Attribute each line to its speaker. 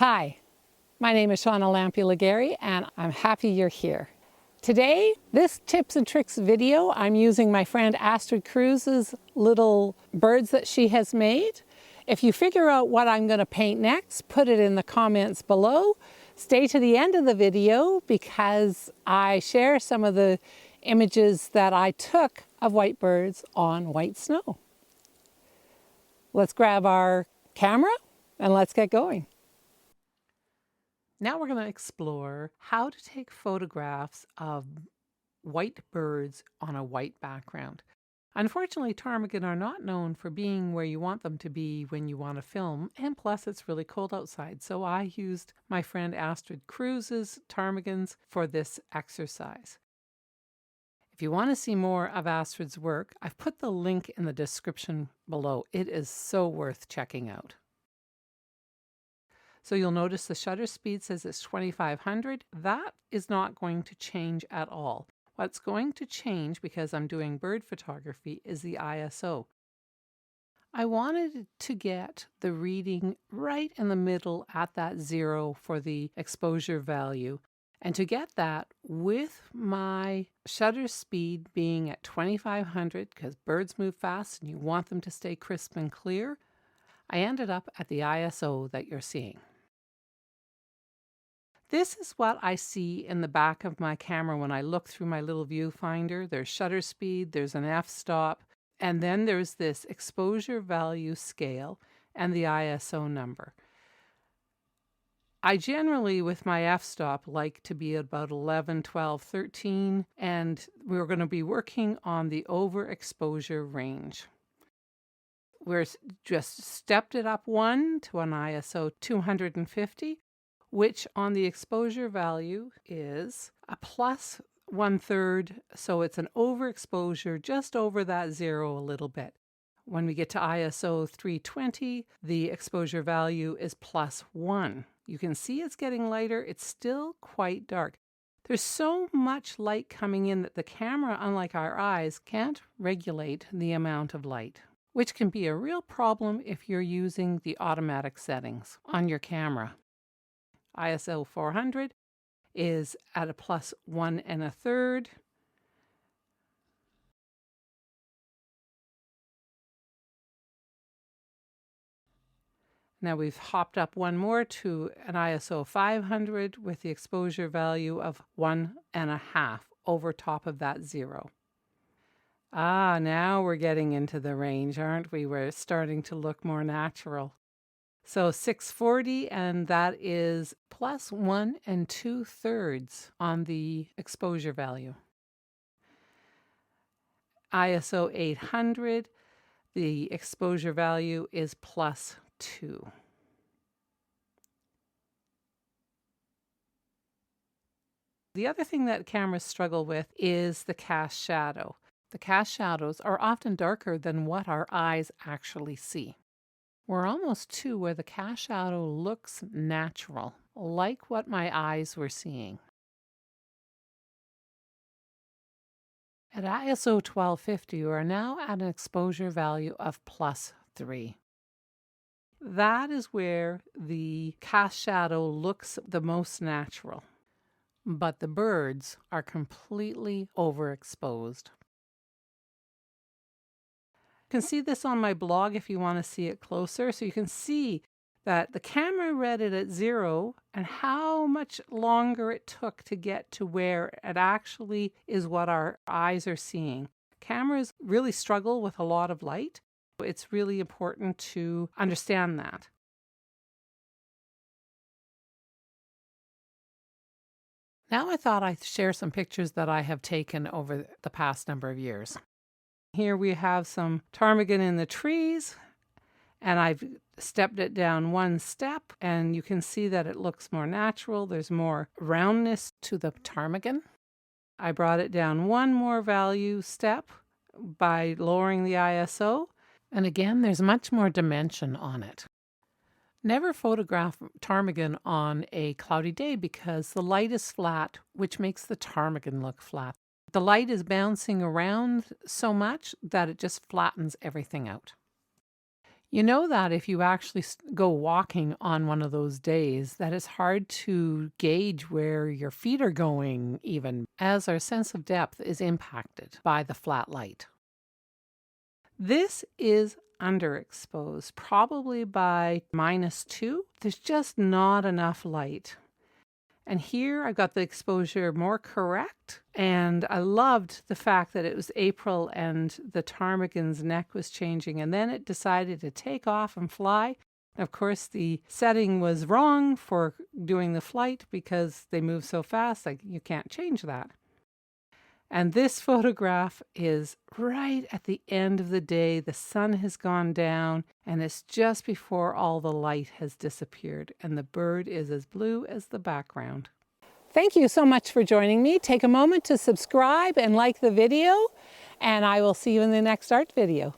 Speaker 1: Hi, my name is Shauna Lampi-Legaree and I'm happy you're here. Today, this tips and tricks video, I'm using my friend Astrid Cruz's little birds that she has made. If you figure out what I'm going to paint next, put it in the comments below. Stay to the end of the video because I share some of the images that I took of white birds on white snow. Let's grab our camera and let's get going. Now we're going to explore how to take photographs of white birds on a white background. Unfortunately, ptarmigan are not known for being where you want them to be when you want to film, and plus it's really cold outside, so I used my friend Astrid Cruz's ptarmigans for this exercise. If you want to see more of Astrid's work, I've put the link in the description below. It is so worth checking out. So you'll notice the shutter speed says it's 2500. That is not going to change at all. What's going to change, because I'm doing bird photography, is the ISO. I wanted to get the reading right in the middle at that 0 for the exposure value. And to get that with my shutter speed being at 2500, because birds move fast and you want them to stay crisp and clear, I ended up at the ISO that you're seeing. This is what I see in the back of my camera when I look through my little viewfinder. There's shutter speed, there's an f-stop, and then there's this exposure value scale and the ISO number. I generally, with my f-stop, like to be about 11, 12, 13, and we're going to be working on the overexposure range. We're just stepped it up one to an ISO 250. Which on the exposure value is a plus 1/3, so it's an overexposure just over that 0 a little bit. When we get to ISO 320, the exposure value is plus 1. You can see it's getting lighter. It's still quite dark. There's so much light coming in that the camera, unlike our eyes, can't regulate the amount of light, which can be a real problem if you're using the automatic settings on your camera. ISO 400 is at a plus 1 1/3. Now we've hopped up one more to an ISO 500 with the exposure value of 1.5 over top of that 0. Now we're getting into the range, aren't we? We're starting to look more natural. So 640, and that is plus 1 2/3 on the exposure value. ISO 800, the exposure value is plus 2. The other thing that cameras struggle with is the cast shadow. The cast shadows are often darker than what our eyes actually see. We're almost to where the cast shadow looks natural, like what my eyes were seeing. At ISO 1250, we are now at an exposure value of plus 3. That is where the cast shadow looks the most natural, but the birds are completely overexposed. You can see this on my blog if you want to see it closer. So you can see that the camera read it at 0 and how much longer it took to get to where it actually is what our eyes are seeing. Cameras really struggle with a lot of light. It's really important to understand that. Now I thought I'd share some pictures that I have taken over the past number of years. Here we have some ptarmigan in the trees, and I've stepped it down one step, and you can see that it looks more natural. There's more roundness to the ptarmigan. I brought it down one more value step by lowering the ISO, and again, there's much more dimension on it. Never photograph ptarmigan on a cloudy day because the light is flat, which makes the ptarmigan look flat. The light is bouncing around so much that it just flattens everything out. You know that if you actually go walking on one of those days, that it's hard to gauge where your feet are going, even as our sense of depth is impacted by the flat light. This is underexposed, probably by -2. There's just not enough light. And here I got the exposure more correct. And I loved the fact that it was April and the ptarmigan's neck was changing. And then it decided to take off and fly. Of course, the setting was wrong for doing the flight because they move so fast, like you can't change that. And this photograph is right at the end of the day. The sun has gone down and it's just before all the light has disappeared and the bird is as blue as the background. Thank you so much for joining me. Take a moment to subscribe and like the video, and I will see you in the next art video.